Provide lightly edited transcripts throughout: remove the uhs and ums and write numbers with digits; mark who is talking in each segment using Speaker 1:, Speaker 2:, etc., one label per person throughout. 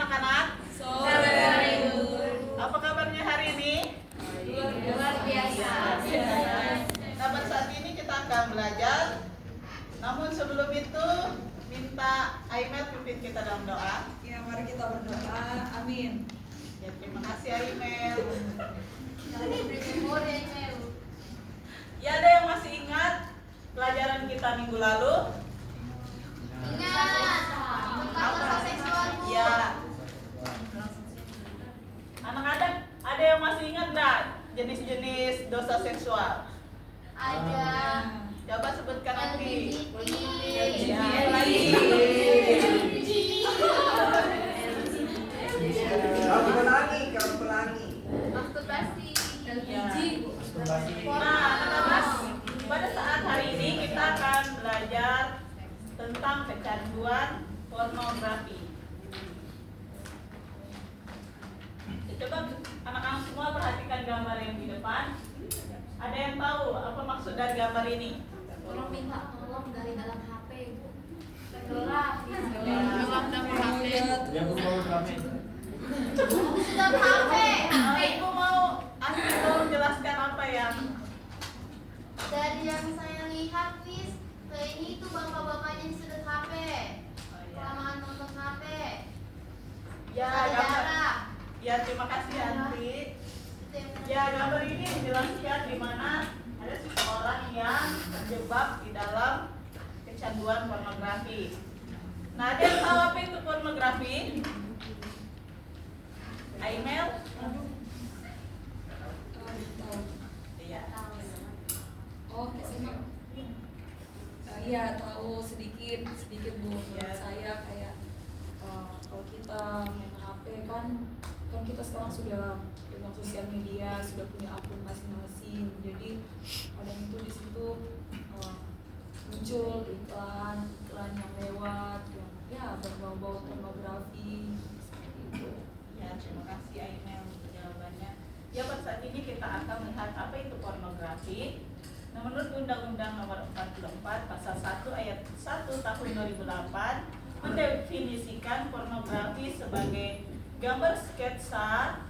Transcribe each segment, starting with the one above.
Speaker 1: anak-anak?
Speaker 2: Sore.
Speaker 1: Apa kabarnya hari ini?
Speaker 2: Luar biasa.
Speaker 1: Nah, pada saat ini kita akan belajar. Namun sebelum itu, minta Aimel pimpin kita dalam doa.
Speaker 2: Ya, mari kita berdoa. Amin.
Speaker 1: Ya, terima kasih Aimel. Ya, ada yang masih ingat pelajaran kita minggu lalu?
Speaker 3: Ingat, dosa seksual, Bu.
Speaker 1: Ya. Anak-anak, ada yang masih ingat nggak jenis-jenis dosa seksual?
Speaker 3: Ada
Speaker 1: Coba sebutkan nanti.
Speaker 3: LGBT.
Speaker 1: Ya.
Speaker 4: Kamu pelangi.
Speaker 3: Masturbasi.
Speaker 1: Ya. Nah, anak-anak, pada saat hari ini kita akan belajar tentang kecanduan pornografi. Coba anak-anak semua perhatikan gambar yang di depan. Ada yang tahu apa maksud dari gambar ini?
Speaker 3: Tolong minta tolong dari dalam HP, Bu. Gelap. Dalam HP.
Speaker 1: Ibu mau menjelaskan apa yang
Speaker 3: Dari yang saya lihat, Miss, ini tuh bapak-bapaknya yang sedot HP. Kelamaan nonton HP.
Speaker 1: ya
Speaker 3: Ada
Speaker 1: gambar.
Speaker 3: darah.
Speaker 1: Ya, terima kasih Andri. Ya, gambar ini menjelaskan di mana ada seseorang yang terjebak di dalam kecanduan pornografi. Nah, ada yang tahu apa itu pornografi? Aimel? Iya.
Speaker 2: Oh, iya, tahu sedikit Bu.
Speaker 1: Ya.
Speaker 2: Saya kayak kalau kita main HP kan kita sekarang sudah dengan sosial media, sudah punya akun masing-masing. Jadi kadang itu di situ muncul iklan yang lewat yang berbau-bau pornografi seperti itu.
Speaker 1: Ya, terima kasih Aimel untuk jawabannya. Ya, pada saat ini kita akan melihat apa itu pornografi. Nah, menurut Undang-Undang Nomor 44 Pasal 1 Ayat 1 Tahun 2008 mendefinisikan pornografi sebagai gambar sketsa,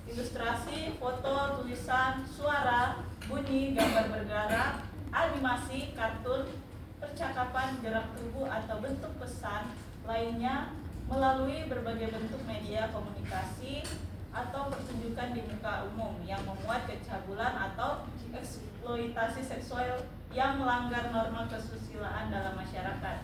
Speaker 1: ilustrasi, foto, tulisan, suara, bunyi, gambar bergerak, animasi, kartun, percakapan, gerak tubuh atau bentuk pesan lainnya melalui berbagai bentuk media komunikasi atau pertunjukan di muka umum yang memuat kecabulan atau eksploitasi seksual yang melanggar norma kesusilaan dalam masyarakat.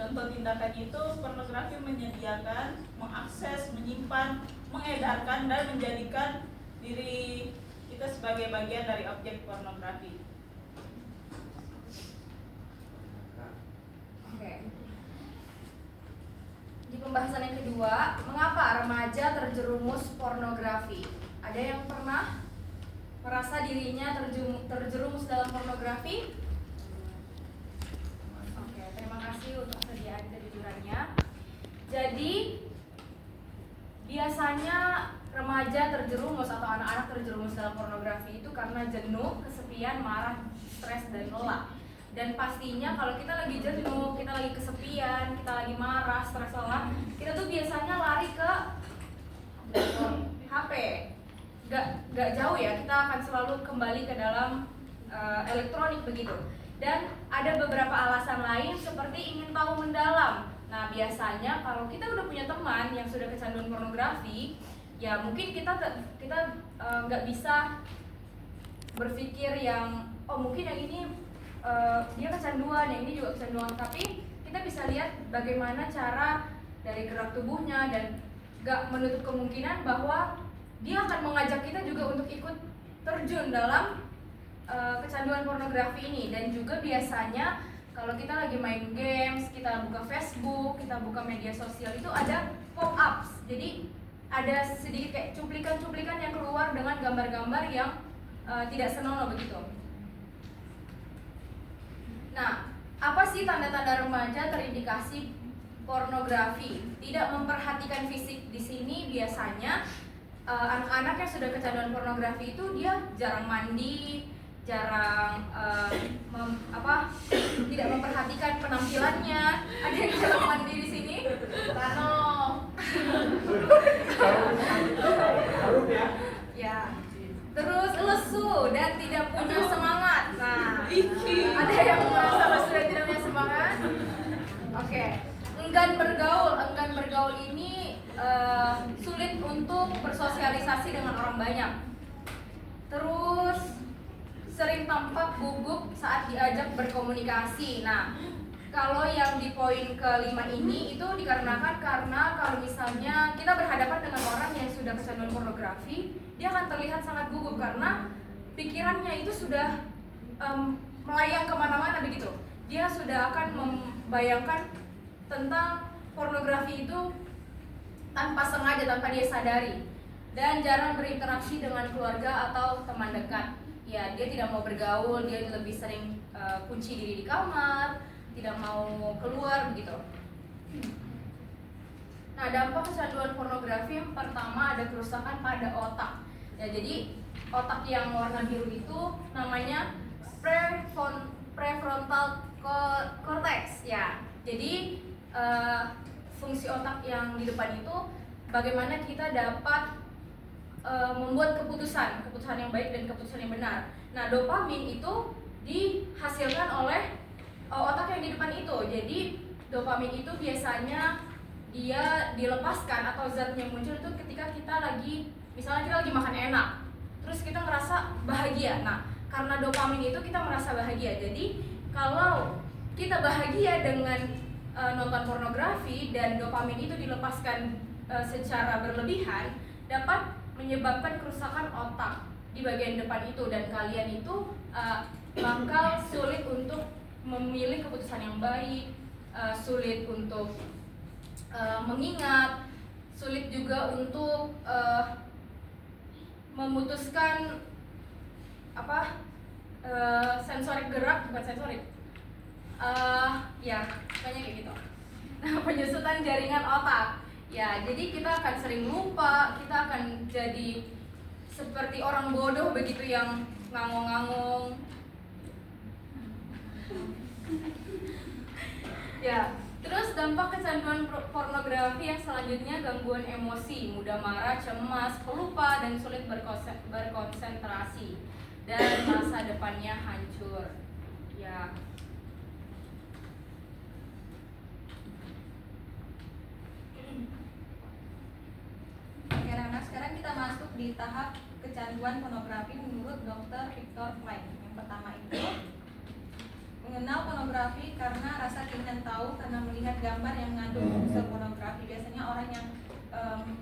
Speaker 1: Contoh tindakan itu, pornografi menyediakan, mengakses, menyimpan, mengedarkan, dan menjadikan diri kita sebagai bagian dari objek pornografi.
Speaker 5: Oke. Di pembahasan yang kedua, mengapa remaja terjerumus pornografi? Ada yang pernah merasa dirinya terjerumus dalam pornografi? Oke, terima kasih untuk kesediaan kejujurannya. Jadi, biasanya remaja terjerumus atau anak-anak terjerumus dalam pornografi itu karena jenuh, kesepian, marah, stres, dan lelah. Dan pastinya kalau kita lagi jenuh, kita lagi kesepian, kita lagi marah, stres, lelah, kita tuh biasanya lari ke HP. Gak jauh ya, kita akan selalu kembali ke dalam elektronik begitu. Dan ada beberapa alasan lain seperti ingin tahu mendalam. Nah, biasanya kalau kita udah punya teman yang sudah kecanduan pornografi, ya mungkin kita nggak bisa berpikir yang mungkin yang ini dia kecanduan, yang ini juga kecanduan. Tapi kita bisa lihat bagaimana cara dari gerak tubuhnya dan nggak menutup kemungkinan bahwa dia akan mengajak kita juga untuk ikut terjun dalam kecanduan pornografi ini. Dan juga biasanya kalau kita lagi main games, kita buka Facebook, kita buka media sosial, itu ada pop-ups. Jadi ada sedikit kayak cuplikan-cuplikan yang keluar dengan gambar-gambar yang tidak senonoh begitu. Nah, apa sih tanda-tanda remaja terindikasi pornografi? Tidak memperhatikan fisik di sini biasanya anak-anak yang sudah kecanduan pornografi itu dia jarang mandi, jarang tidak memperhatikan penampilannya. Ada yang jarang mandi di sini Oke, enggan bergaul ini sulit untuk bersosialisasi dengan orang banyak. Terus sering tampak gugup saat diajak berkomunikasi. Nah, kalau yang di poin kelima ini itu dikarenakan karena kalau misalnya kita berhadapan dengan orang yang sudah kecanduan pornografi, dia akan terlihat sangat gugup karena pikirannya itu sudah melayang kemana-mana begitu. Dia sudah akan membayangkan tentang pornografi itu tanpa sengaja, tanpa dia sadari, dan jarang berinteraksi dengan keluarga atau teman dekat. Ya, dia tidak mau bergaul, dia lebih sering kunci diri di kamar, tidak mau keluar begitu. Nah, dampak kecanduan pornografi yang pertama ada kerusakan pada otak. Ya, jadi otak yang warna biru itu namanya prefrontal cortex ya. Jadi fungsi otak yang di depan itu bagaimana kita dapat membuat keputusan yang baik dan keputusan yang benar. Nah, dopamin itu dihasilkan oleh otak yang di depan itu. Jadi dopamin itu biasanya dia dilepaskan atau zat yang muncul itu ketika kita misalnya kita lagi makan enak, terus kita ngerasa bahagia. Nah, karena dopamin itu kita merasa bahagia. Jadi kalau kita bahagia dengan nonton pornografi dan dopamin itu dilepaskan secara berlebihan, dapat menyebabkan kerusakan otak di bagian depan itu, dan kalian itu bakal sulit untuk memilih keputusan yang baik, sulit untuk mengingat, sulit juga untuk memutuskan sensorik gerak, bukan sensorik, ya pokoknya kayak gitu. Nah, penyusutan jaringan otak. Ya, jadi kita akan sering lupa, kita akan jadi seperti orang bodoh begitu yang ngangong-ngangong. Ya, terus dampak kecanduan pornografi yang selanjutnya gangguan emosi, mudah marah, cemas, pelupa, dan sulit berkonsentrasi, dan masa depannya hancur. Ya.
Speaker 6: Oke, anak-anak, sekarang kita masuk di tahap kecanduan pornografi menurut Dr. Victor Klein. Yang pertama itu mengenal pornografi karena rasa ingin tahu karena melihat gambar yang mengandung unsur pornografi. Biasanya orang yang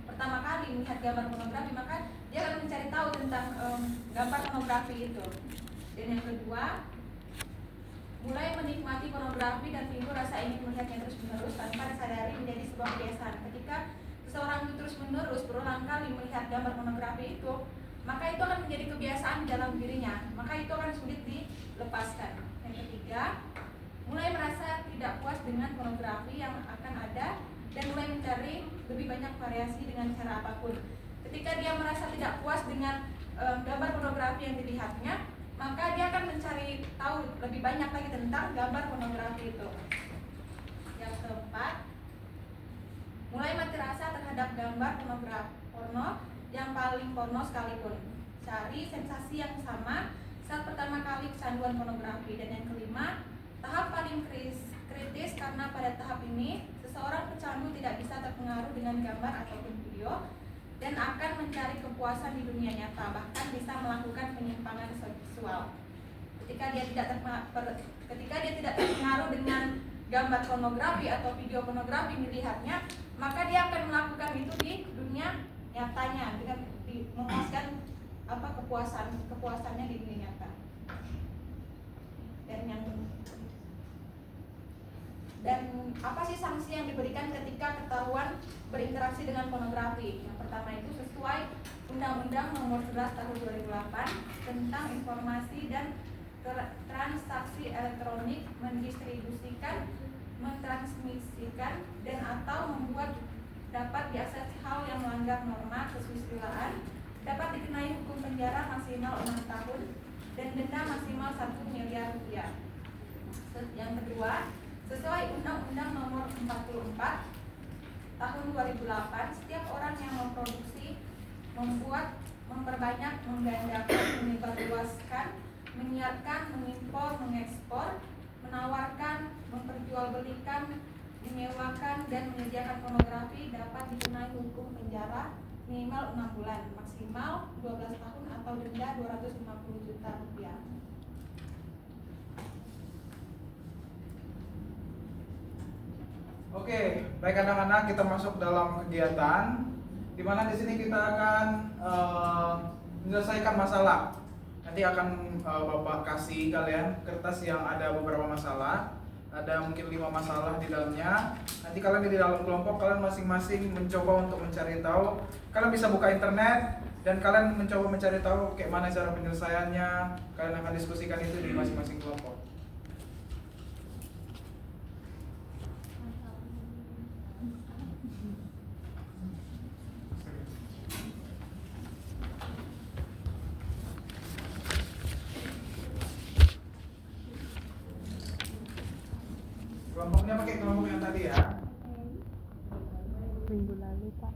Speaker 6: pertama kali melihat gambar pornografi, maka dia akan mencari tahu tentang gambar pornografi itu. Dan yang kedua, mulai menikmati pornografi dan timbul rasa ingin melihatnya terus-menerus tanpa disadari menjadi sebuah kebiasaan. Ketika seseorang terus-menerus berulang kali melihat gambar pornografi itu, maka itu akan menjadi kebiasaan di dalam dirinya, maka itu akan sulit dilepaskan. Yang ketiga, mulai merasa tidak puas dengan pornografi yang akan ada dan mulai mencari lebih banyak variasi dengan cara apapun. Ketika dia merasa tidak puas dengan gambar pornografi yang dilihatnya, maka dia akan mencari tahu lebih banyak lagi tentang gambar pornografi itu. Yang keempat, mulai mati rasa terhadap gambar porno yang paling porno sekalipun. Cari sensasi yang sama saat pertama kali kecanduan pornografi. Dan yang kelima, tahap paling kritis karena pada tahap ini seseorang pecandu tidak bisa terpengaruh dengan gambar ataupun video dan akan mencari kepuasan di dunia nyata, bahkan bisa melakukan penyimpangan seksual. Ketika dia tidak terpengaruh dengan gambar pornografi atau video pornografi yang dilihatnya, maka dia akan melakukan itu di dunia nyatanya dengan memuaskan kepuasannya di dunia nyata. Dan apa sih sanksi yang diberikan ketika ketahuan berinteraksi dengan pornografi? Yang pertama itu sesuai Undang-Undang Nomor 11 Tahun 2008 tentang informasi dan transaksi elektronik, mendistribusikan, mentransmisikan, dan atau membuat dapat diakses hal yang melanggar norma kesusilaan, dapat dikenai hukum penjara maksimal 6 tahun dan denda maksimal 1 miliar rupiah. Yang kedua, sesuai Undang-Undang Nomor 44 Tahun 2008, setiap orang yang memproduksi, membuat, memperbanyak, menggandakan, menyebarluaskan, menyiarkan, mengimpor, mengekspor, menawarkan, memperjualbelikan, menyewakan dan menyediakan pornografi dapat dikenai hukum penjara minimal 6 bulan, maksimal 12 tahun atau denda 250 juta rupiah.
Speaker 7: Oke, baik anak-anak, kita masuk dalam kegiatan di mana di sini kita akan menyelesaikan masalah. Nanti akan Bapak kasih kalian kertas yang ada beberapa masalah. Ada mungkin 5 masalah di dalamnya. Nanti kalian di dalam kelompok kalian masing-masing mencoba untuk mencari tahu. Kalian bisa buka internet dan kalian mencoba mencari tahu kayak mana cara penyelesaiannya. Kalian akan diskusikan itu di masing-masing kelompok. Kelompoknya pakai kelompok yang tadi ya.
Speaker 8: Minggu lalu Pak.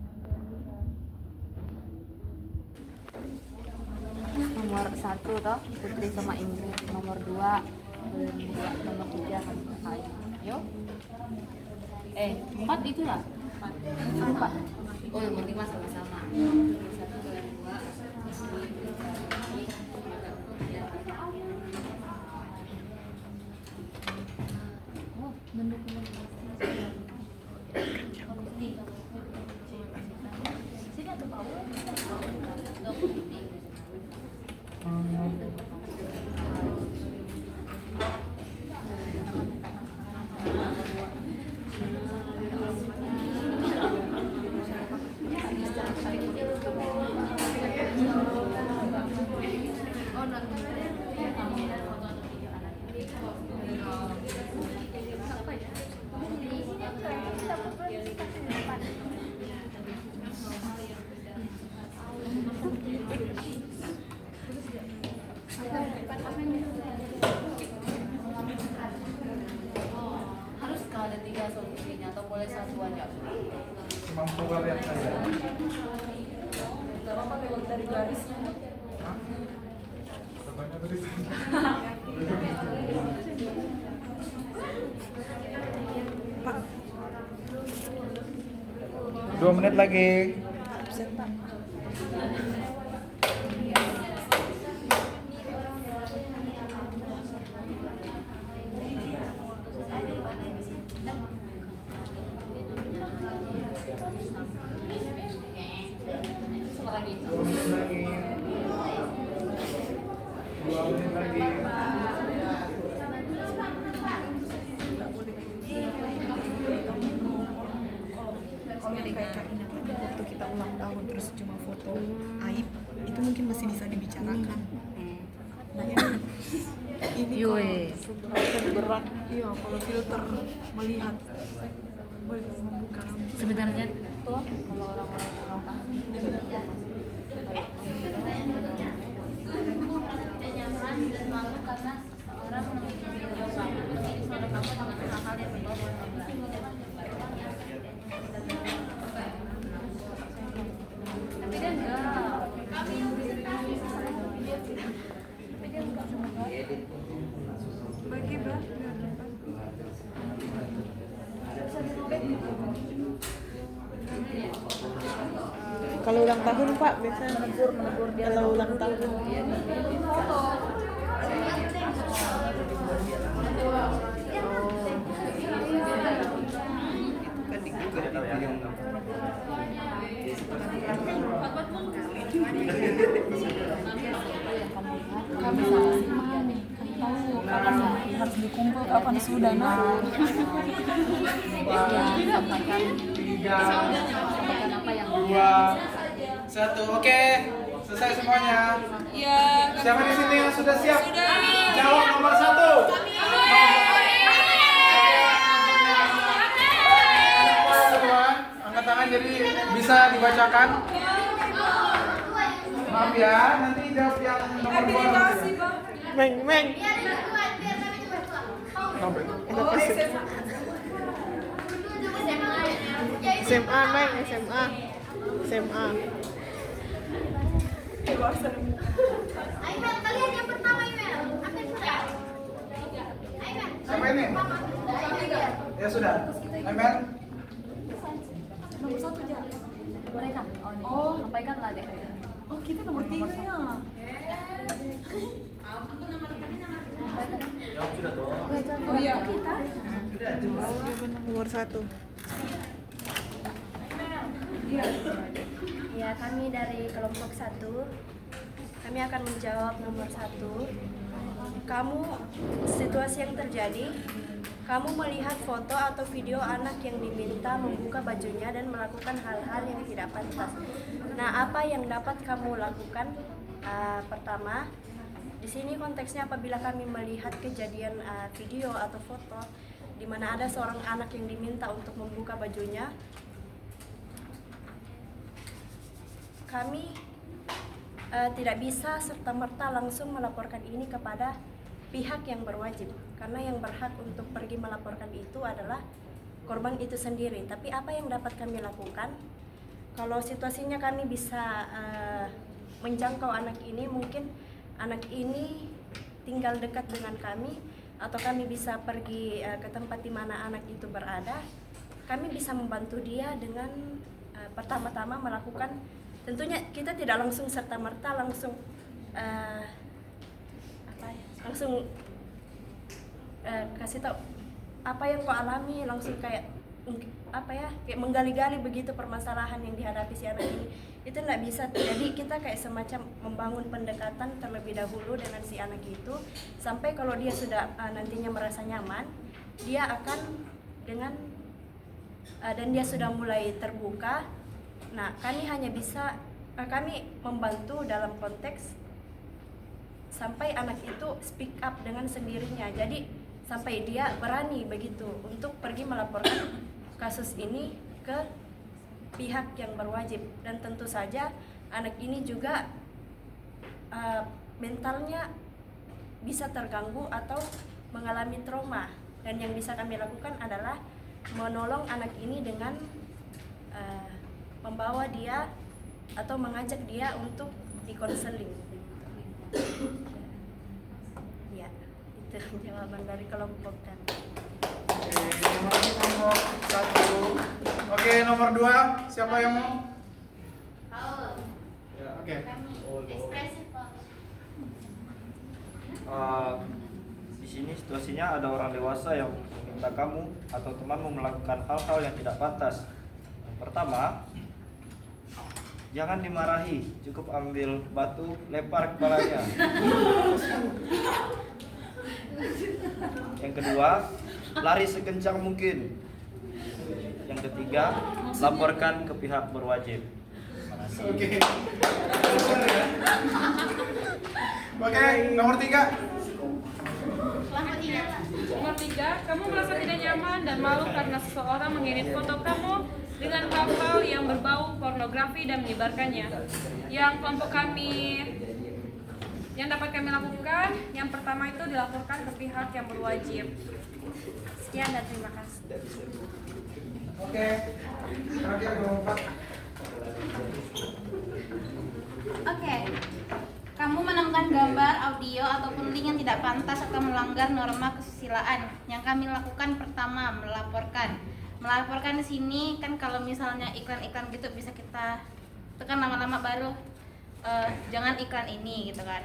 Speaker 8: Nomor 1 toh Putri sama Ingrid, nomor 2 nomor 3 Hai. Yo. 4 itu lah. 4. Oh, nomor 5 sama-sama. 1 dan 2. Harus ada 3 solusinya atau boleh satu aja?
Speaker 7: Semampu kalian saja.
Speaker 2: Gak apa-apa kalau dari garisnya.
Speaker 7: Katanya tadi. 2 menit lagi.
Speaker 2: Kalau kayak ini waktu kita ulang tahun terus cuma foto aib itu mungkin masih bisa dibicarakan. Nah ini kalau berat, iya kalau filter melihat boleh membuka.
Speaker 8: Sebenarnya tuh kalau orang-orang
Speaker 3: Tidak nyaman dan malu karena orang memiliki video kamu menjadi suara kamu dengan hal-hal yang membawa pornografi. Tapi dia enggak.
Speaker 2: Bagi berat. Kalau ulang tahun Pak biasanya menegur dia kalau ulang tahun. Kapan harus dikumpul, kapan sudah nah.
Speaker 8: sampaikan apa yang
Speaker 7: 2, 1, oke. Selesai semuanya.
Speaker 2: Iya.
Speaker 7: Siapa di sini yang sudah siap? Jawab nomor 1. Angkat tangan jadi bisa dibacakan. Maaf ya, nanti jawab yang nomor 2.
Speaker 2: Meng.
Speaker 3: Biar ini kuat, biar kami cuma tua.
Speaker 2: SMA Meng, SMA.
Speaker 3: Aiman, kalian yang pertama Aiman. Apa yang sudah? Aiman.
Speaker 7: Siapa ini?
Speaker 3: Aiman.
Speaker 7: Ya sudah. Emel.
Speaker 2: Nomor 1 aja.
Speaker 8: Boleh kah?
Speaker 2: Oh.
Speaker 8: Sampaikan lah deh.
Speaker 2: Oh, kita nomor 3 ya.
Speaker 4: Jawab sudah toh.
Speaker 2: Oh iya.
Speaker 9: Nomor 1.
Speaker 10: Ya, kami dari kelompok 1. Kami akan menjawab nomor 1. Kamu, situasi yang terjadi, kamu melihat foto atau video anak yang diminta membuka bajunya dan melakukan hal-hal yang tidak pantas. Nah, apa yang dapat kamu lakukan? Pertama, di sini konteksnya apabila kami melihat kejadian video atau foto di mana ada seorang anak yang diminta untuk membuka bajunya, kami tidak bisa serta-merta langsung melaporkan ini kepada pihak yang berwajib, karena yang berhak untuk pergi melaporkan itu adalah korban itu sendiri. Tapi apa yang dapat kami lakukan? Kalau situasinya kami bisa menjangkau anak ini, mungkin anak ini tinggal dekat dengan kami, atau kami bisa pergi ke tempat di mana anak itu berada. Kami bisa membantu dia dengan pertama-tama melakukan, tentunya kita tidak langsung serta-merta langsung kasih tahu apa yang kau alami, langsung kayak kayak menggali-gali begitu permasalahan yang dihadapi si anak ini. Itu tidak bisa. Jadi kita kayak semacam membangun pendekatan terlebih dahulu dengan si anak itu, sampai kalau dia sudah nantinya merasa nyaman, dia akan dan dia sudah mulai terbuka. Nah, kami hanya bisa kami membantu dalam konteks sampai anak itu speak up dengan sendirinya. Jadi sampai dia berani begitu untuk pergi melaporkan kasus ini ke pihak yang berwajib. Dan tentu saja anak ini juga mentalnya bisa terganggu atau mengalami trauma. Dan yang bisa kami lakukan adalah menolong anak ini dengan membawa dia atau mengajak dia untuk dikonseling. Ya, itu jawaban dari kelompok dan.
Speaker 7: Nomor 1. Oke, nomor 2. Siapa yang mau?
Speaker 3: Paul.
Speaker 7: Ya, oke.
Speaker 3: Ekspresif, Pak.
Speaker 4: Di sini situasinya ada orang dewasa yang meminta kamu atau temanmu melakukan hal-hal yang tidak pantas. Yang pertama, jangan dimarahi, cukup ambil batu, lempar kepalanya. Yang kedua, lari sekencang mungkin. Yang ketiga, laporkan ke pihak berwajib.
Speaker 7: Oke. Oke, nomor 3.
Speaker 3: Kelompok 3, Pak.
Speaker 5: Nomor 3, kamu merasa tidak nyaman dan malu karena seseorang mengirim foto kamu dengan hal-hal yang berbau pornografi dan menyebarkannya. Yang kelompok kami, yang dapat kami lakukan, yang pertama itu dilaporkan ke pihak yang berwajib.
Speaker 10: Sekian dan terima kasih.
Speaker 7: Oke. Terakhir nomor 4.
Speaker 3: Oke. Kamu menemukan gambar, audio, ataupun link yang tidak pantas atau melanggar norma kesusilaan. Yang kami lakukan pertama, melaporkan. Melaporkan di sini kan kalau misalnya iklan-iklan gitu bisa kita tekan lama-lama baru jangan iklan ini gitu kan.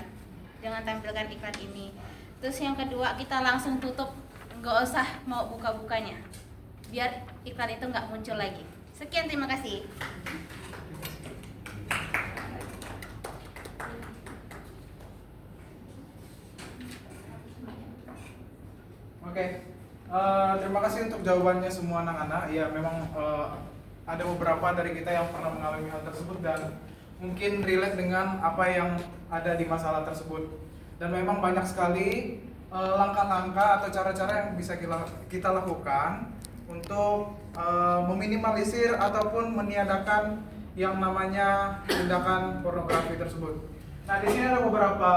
Speaker 3: Jangan tampilkan iklan ini. Terus yang kedua, kita langsung tutup, nggak usah mau buka-bukanya. Biar iklan itu nggak muncul lagi. Sekian, terima kasih.
Speaker 7: Oke, terima kasih untuk jawabannya semua anak-anak. Ya, memang ada beberapa dari kita yang pernah mengalami hal tersebut dan mungkin relate dengan apa yang ada di masalah tersebut. Dan memang banyak sekali langkah-langkah atau cara-cara yang bisa kita lakukan untuk meminimalisir ataupun meniadakan yang namanya tindakan pornografi tersebut. Nah, di sini ada beberapa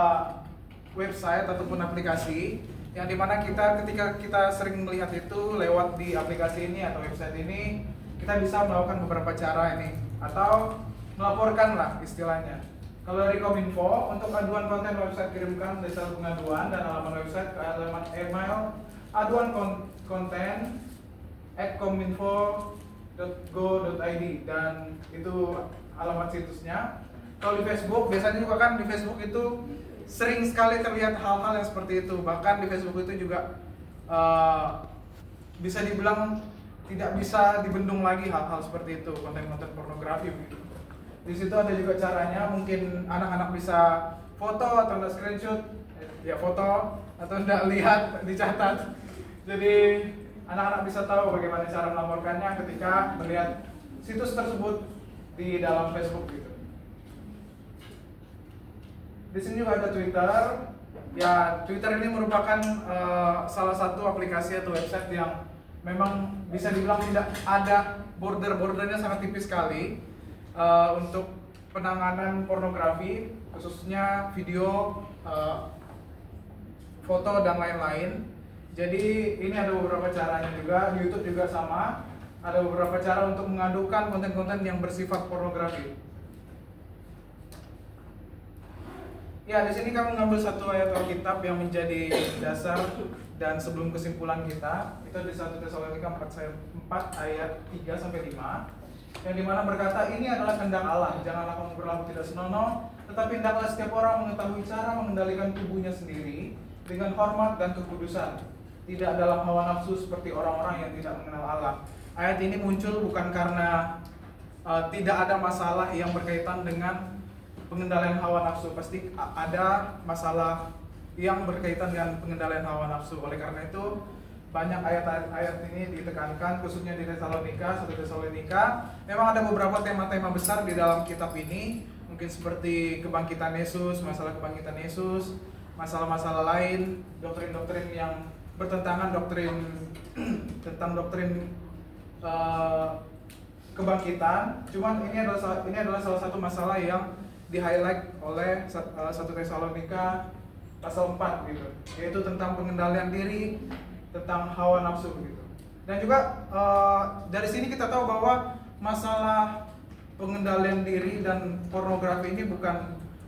Speaker 7: website ataupun aplikasi yang dimana ketika kita sering melihat itu lewat di aplikasi ini atau website ini, kita bisa melakukan beberapa cara ini atau melaporkan lah istilahnya. Kalau dari Kominfo, untuk aduan konten website kirimkan data pengaduan dan alamat website ke alamat email aduan konten @kominfo.go.id dan itu alamat situsnya. Kalau di Facebook biasanya juga kan di Facebook itu sering sekali terlihat hal-hal yang seperti itu. Bahkan di Facebook itu juga bisa dibilang tidak bisa dibendung lagi hal-hal seperti itu, konten-konten pornografi begitu. Di situ ada juga caranya, mungkin anak-anak bisa foto atau enggak screenshot, ya foto atau enggak lihat dicatat. Jadi anak-anak bisa tahu bagaimana cara melaporkannya ketika melihat situs tersebut di dalam Facebook gitu. Di sini juga ada Twitter. Ya, Twitter ini merupakan salah satu aplikasi atau website yang memang bisa dibilang tidak ada bordernya sangat tipis sekali untuk penanganan pornografi, khususnya video, foto dan lain-lain. Jadi ini ada beberapa caranya juga. Di YouTube juga sama. Ada beberapa cara untuk mengadukan konten-konten yang bersifat pornografi. Ya, di sini kami mengambil satu ayat Alkitab yang menjadi dasar dan sebelum kesimpulan kita. Itu di 1 Tesalonika 4 ayat 3 sampai 5. Yang dimana berkata, ini adalah kehendak Allah, janganlah kamu berlaku tidak senonoh, tetapi hendaklah setiap orang mengetahui cara mengendalikan tubuhnya sendiri dengan hormat dan kekudusan, tidak dalam hawa nafsu seperti orang-orang yang tidak mengenal Allah. Ayat ini muncul bukan karena tidak ada masalah yang berkaitan dengan pengendalian hawa nafsu. Pasti ada masalah yang berkaitan dengan pengendalian hawa nafsu. Oleh karena itu banyak ayat-ayat ini ditekankan, khususnya di 1 Tesalonika. Memang ada beberapa tema-tema besar di dalam kitab ini, mungkin seperti kebangkitan Yesus, masalah kebangkitan Yesus, masalah-masalah lain, doktrin-doktrin yang bertentangan, tentang doktrin kebangkitan. Cuman ini adalah salah satu masalah yang di-highlight oleh 1 Tesalonika pasal 4 gitu, yaitu tentang pengendalian diri, tentang hawa nafsu gitu. Dan juga dari sini kita tahu bahwa masalah pengendalian diri dan pornografi ini bukan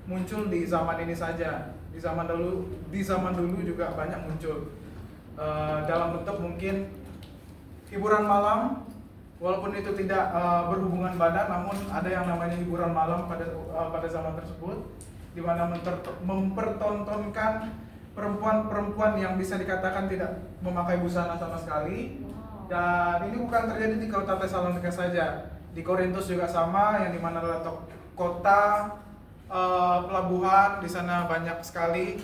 Speaker 7: muncul di zaman ini saja. Di zaman dulu juga banyak muncul dalam bentuk mungkin hiburan malam, walaupun itu tidak berhubungan badan, namun ada yang namanya hiburan malam pada zaman tersebut, di mana mempertontonkan perempuan-perempuan yang bisa dikatakan tidak memakai busana sama sekali. Dan ini bukan terjadi di kota Tesalonika saja, di Korintus juga sama, yang dimana adalah kota pelabuhan. Di sana banyak sekali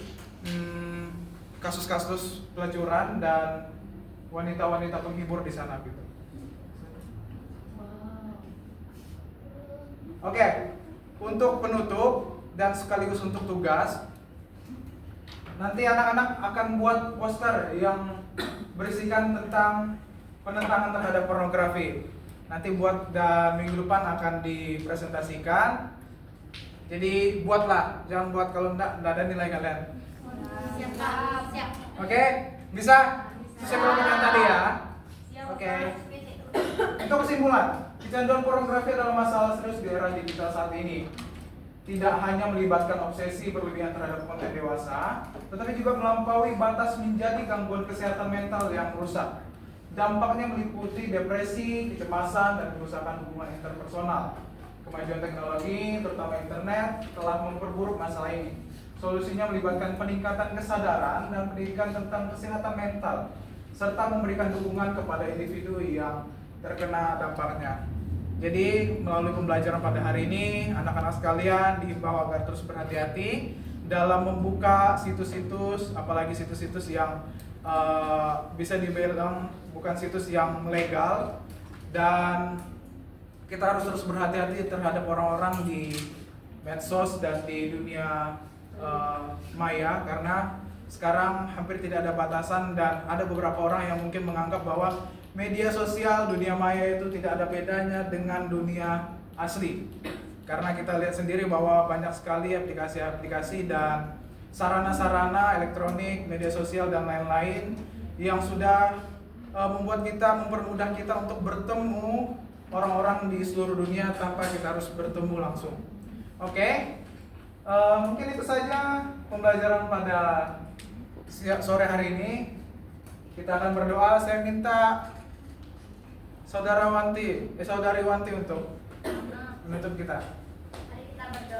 Speaker 7: kasus-kasus pelacuran dan wanita-wanita penghibur di sana gitu. Oke, untuk penutup dan sekaligus untuk tugas, nanti anak-anak akan buat poster yang berisikan tentang penentangan terhadap pornografi. Nanti buat dan minggu depan akan dipresentasikan. Jadi buatlah, jangan buat kalau enggak ada nilai kalian.
Speaker 3: Siap, Pak. Siap.
Speaker 7: Oke, bisa? Sesuai permintaan tadi ya. Oke. Untuk kesimpulan, kecanduan pornografi adalah masalah serius di era digital saat ini. Tidak hanya melibatkan obsesi berlebihan terhadap konten dewasa, tetapi juga melampaui batas menjadi gangguan kesehatan mental yang merusak. Dampaknya meliputi depresi, kecemasan, dan kerusakan hubungan interpersonal. Kemajuan teknologi, terutama internet, telah memperburuk masalah ini. Solusinya melibatkan peningkatan kesadaran dan pendidikan tentang kesehatan mental, serta memberikan dukungan kepada individu yang terkena dampaknya. Jadi melalui pembelajaran pada hari ini, anak-anak sekalian diimbau agar terus berhati-hati dalam membuka situs-situs, apalagi situs-situs yang bisa dibilang bukan situs yang legal. Dan kita harus terus berhati-hati terhadap orang-orang di medsos dan di dunia maya, karena sekarang hampir tidak ada batasan dan ada beberapa orang yang mungkin menganggap bahwa media sosial, dunia maya itu tidak ada bedanya dengan dunia asli. Karena kita lihat sendiri bahwa banyak sekali aplikasi-aplikasi dan sarana-sarana elektronik, media sosial dan lain-lain yang sudah mempermudah kita untuk bertemu orang-orang di seluruh dunia tanpa kita harus bertemu langsung. Oke, mungkin itu saja pembelajaran pada sore hari ini. Kita akan berdoa. Saya minta Saudari Wanti untuk menutup kita.
Speaker 3: Mari kita berdoa.